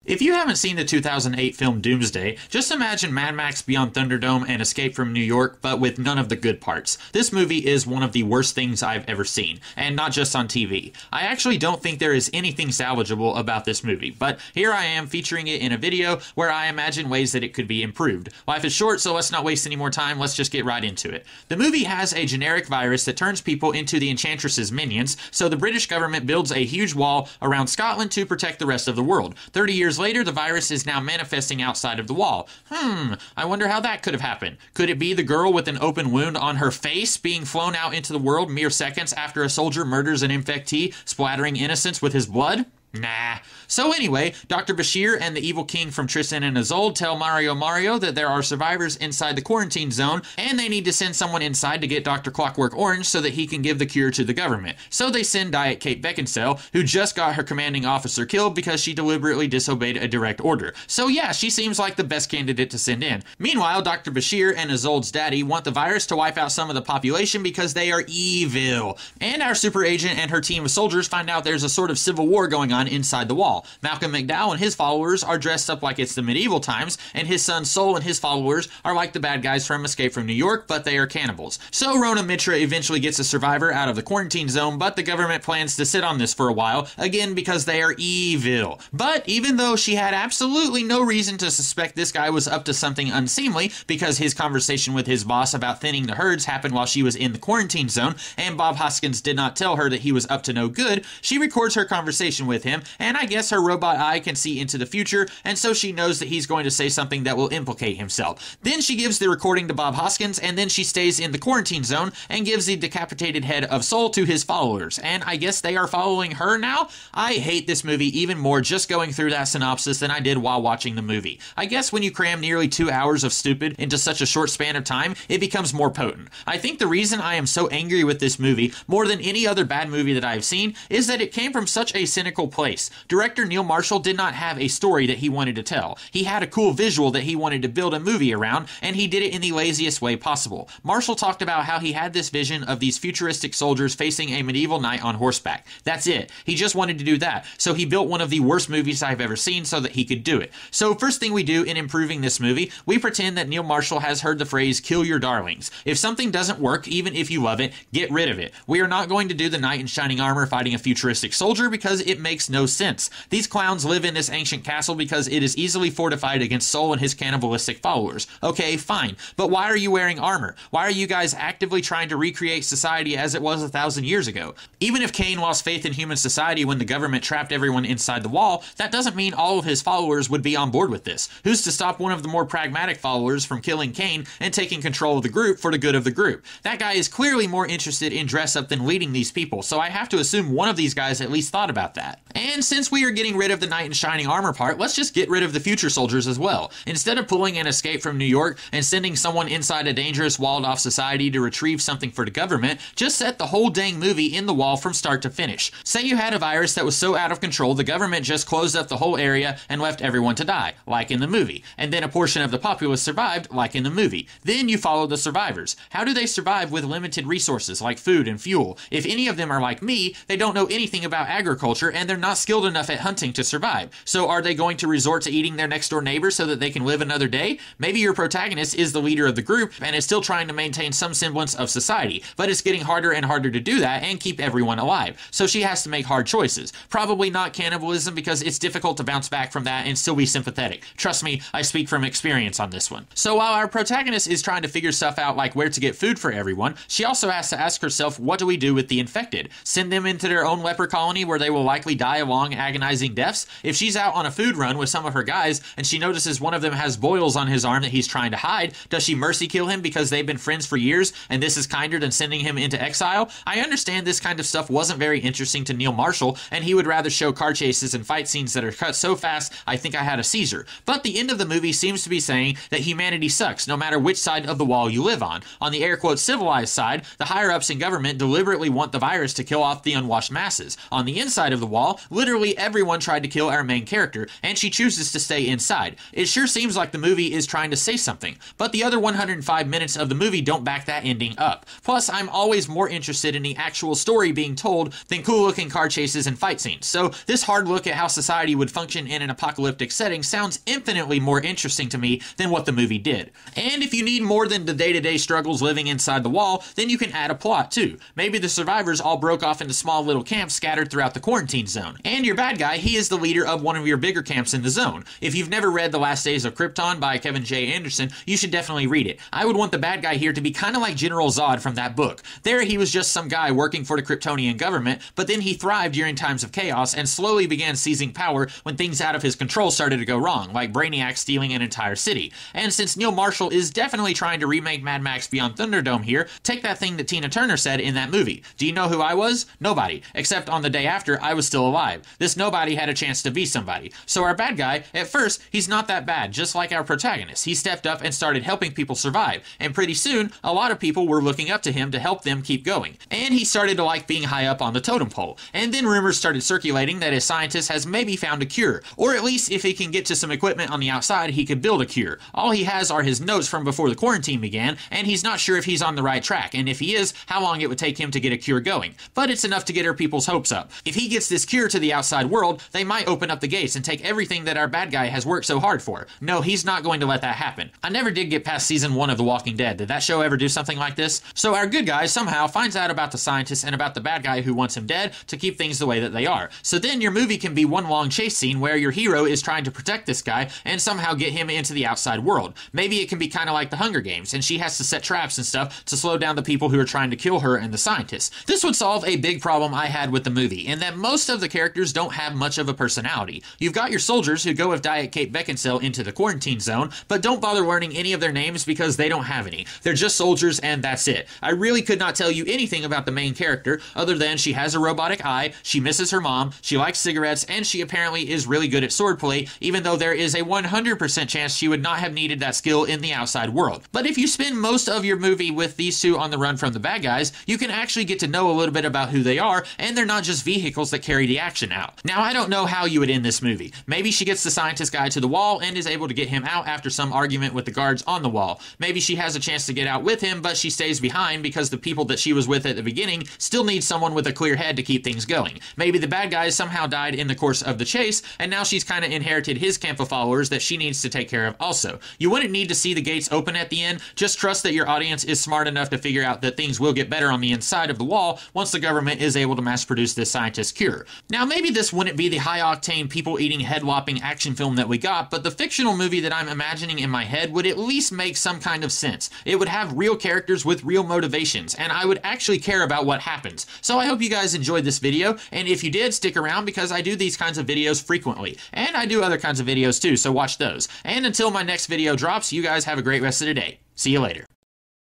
If you haven't seen the 2008 film Doomsday, just imagine Mad Max Beyond Thunderdome and Escape from New York, but with none of the good parts. This movie is one of the worst things I've ever seen, and not just on TV. I actually don't think there is anything salvageable about this movie, but here I am featuring it in a video where I imagine ways that it could be improved. Life is short, so let's not waste any more time, let's just get right into it. The movie has a generic virus that turns people into the Enchantress's minions, so the British government builds a huge wall around Scotland to protect the rest of the world. 30 years later, the virus is now manifesting outside of the wall. I wonder how that could have happened. Could it be the girl with an open wound on her face being flown out into the world mere seconds after a soldier murders an infectee, splattering innocents with his blood? Nah. So anyway, Dr. Bashir and the evil king from Tristan and Isolde tell Mario that there are survivors inside the quarantine zone, and they need to send someone inside to get Dr. Clockwork Orange so that he can give the cure to the government. So they send Diet Kate Beckinsale, who just got her commanding officer killed because she deliberately disobeyed a direct order. So yeah, she seems like the best candidate to send in. Meanwhile, Dr. Bashir and Isolde's daddy want the virus to wipe out some of the population because they are evil. And our super agent and her team of soldiers find out there's a sort of civil war going on inside the wall. Malcolm McDowell and his followers are dressed up like it's the medieval times, and his son Sol and his followers are like the bad guys from Escape from New York, but they are cannibals. So Rona Mitra eventually gets a survivor out of the quarantine zone, but the government plans to sit on this for a while, again because they are evil. But even though she had absolutely no reason to suspect this guy was up to something unseemly, because his conversation with his boss about thinning the herds happened while she was in the quarantine zone, and Bob Hoskins did not tell her that he was up to no good, she records her conversation with him, and I guess her robot eye can see into the future, and so she knows that he's going to say something that will implicate himself. Then she gives the recording to Bob Hoskins, and then she stays in the quarantine zone and gives the decapitated head of Sol to his followers, and I guess they are following her now? I hate this movie even more just going through that synopsis than I did while watching the movie. I guess when you cram nearly 2 hours of stupid into such a short span of time, it becomes more potent. I think the reason I am so angry with this movie, more than any other bad movie that I have seen, is that it came from such a cynical place. Director Neil Marshall did not have a story that he wanted to tell. He had a cool visual that he wanted to build a movie around, and he did it in the laziest way possible. Marshall talked about how he had this vision of these futuristic soldiers facing a medieval knight on horseback. That's it. He just wanted to do that. So he built one of the worst movies I've ever seen so that he could do it. So first thing we do in improving this movie, we pretend that Neil Marshall has heard the phrase, kill your darlings. If something doesn't work, even if you love it, get rid of it. We are not going to do the knight in shining armor fighting a futuristic soldier because it makes no sense. These clowns live in this ancient castle because it is easily fortified against Sol and his cannibalistic followers. Okay, fine. But why are you wearing armor? Why are you guys actively trying to recreate society as it was 1,000 years ago? Even if Cain lost faith in human society when the government trapped everyone inside the wall, that doesn't mean all of his followers would be on board with this. Who's to stop one of the more pragmatic followers from killing Cain and taking control of the group for the good of the group? That guy is clearly more interested in dress up than leading these people, so I have to assume one of these guys at least thought about that. And since we are getting rid of the knight in shining armor part, let's just get rid of the future soldiers as well. Instead of pulling an Escape from New York and sending someone inside a dangerous walled-off society to retrieve something for the government, just set the whole dang movie in the wall from start to finish. Say you had a virus that was so out of control the government just closed up the whole area and left everyone to die, like in the movie. And then a portion of the populace survived, like in the movie. Then you follow the survivors. How do they survive with limited resources like food and fuel? If any of them are like me, they don't know anything about agriculture and they're not skilled enough at hunting to survive. So are they going to resort to eating their next door neighbor so that they can live another day? Maybe your protagonist is the leader of the group and is still trying to maintain some semblance of society, but it's getting harder and harder to do that and keep everyone alive. So she has to make hard choices. Probably not cannibalism because it's difficult to bounce back from that and still be sympathetic. Trust me, I speak from experience on this one. So while our protagonist is trying to figure stuff out like where to get food for everyone, she also has to ask herself, what do we do with the infected? Send them into their own leper colony where they will likely die of long agonizing deaths? If she's out on a food run with some of her guys and she notices one of them has boils on his arm that he's trying to hide, does she mercy kill him because they've been friends for years and this is kinder than sending him into exile? I understand this kind of stuff wasn't very interesting to Neil Marshall and he would rather show car chases and fight scenes that are cut so fast I think I had a seizure. But the end of the movie seems to be saying that humanity sucks no matter which side of the wall you live on. On the air quote civilized side, the higher ups in government deliberately want the virus to kill off the unwashed masses. On the inside of the wall, Literally everyone tried to kill our main character, and she chooses to stay inside. It sure seems like the movie is trying to say something, but the other 105 minutes of the movie don't back that ending up. Plus, I'm always more interested in the actual story being told than cool-looking car chases and fight scenes, so this hard look at how society would function in an apocalyptic setting sounds infinitely more interesting to me than what the movie did. And if you need more than the day-to-day struggles living inside the wall, then you can add a plot too. Maybe the survivors all broke off into small little camps scattered throughout the quarantine zone. And your bad guy, he is the leader of one of your bigger camps in the zone. If you've never read The Last Days of Krypton by Kevin J. Anderson, you should definitely read it. I would want the bad guy here to be kind of like General Zod from that book. There he was just some guy working for the Kryptonian government, but then he thrived during times of chaos and slowly began seizing power when things out of his control started to go wrong, like Brainiac stealing an entire city. And since Neil Marshall is definitely trying to remake Mad Max Beyond Thunderdome here, take that thing that Tina Turner said in that movie. Do you know who I was? Nobody. Except on the day after, I was still alive. This nobody had a chance to be somebody. So our bad guy, at first, he's not that bad, just like our protagonist. He stepped up and started helping people survive, and pretty soon, a lot of people were looking up to him to help them keep going. And he started to like being high up on the totem pole. And then rumors started circulating that a scientist has maybe found a cure, or at least if he can get to some equipment on the outside, he could build a cure. All he has are his notes from before the quarantine began, and he's not sure if he's on the right track, and if he is, how long it would take him to get a cure going. But it's enough to get our people's hopes up. If he gets this cure to the outside world, they might open up the gates and take everything that our bad guy has worked so hard for. No, he's not going to let that happen. I never did get past season 1 of The Walking Dead. Did that show ever do something like this? So our good guy somehow finds out about the scientist and about the bad guy who wants him dead to keep things the way that they are. So then your movie can be one long chase scene where your hero is trying to protect this guy and somehow get him into the outside world. Maybe it can be kind of like the Hunger Games, and she has to set traps and stuff to slow down the people who are trying to kill her and the scientist. This would solve a big problem I had with the movie, in that most of the characters don't have much of a personality. You've got your soldiers who go with Diet Kate Beckinsale into the quarantine zone, but don't bother learning any of their names because they don't have any. They're just soldiers and that's it. I really could not tell you anything about the main character other than she has a robotic eye, she misses her mom, she likes cigarettes, and she apparently is really good at swordplay, even though there is a 100% chance she would not have needed that skill in the outside world. But if you spend most of your movie with these two on the run from the bad guys, you can actually get to know a little bit about who they are, and they're not just vehicles that carry the action out. Now, I don't know how you would end this movie. Maybe she gets the scientist guy to the wall and is able to get him out after some argument with the guards on the wall. Maybe she has a chance to get out with him, but she stays behind because the people that she was with at the beginning still need someone with a clear head to keep things going. Maybe the bad guys somehow died in the course of the chase, and now she's kind of inherited his camp of followers that she needs to take care of also. You wouldn't need to see the gates open at the end, just trust that your audience is smart enough to figure out that things will get better on the inside of the wall once the government is able to mass produce this scientist cure. Now, maybe this wouldn't be the high-octane, people-eating, head-lopping action film that we got, but the fictional movie that I'm imagining in my head would at least make some kind of sense. It would have real characters with real motivations, and I would actually care about what happens. So I hope you guys enjoyed this video, and if you did, stick around because I do these kinds of videos frequently. And I do other kinds of videos too, so watch those. And until my next video drops, you guys have a great rest of the day. See you later.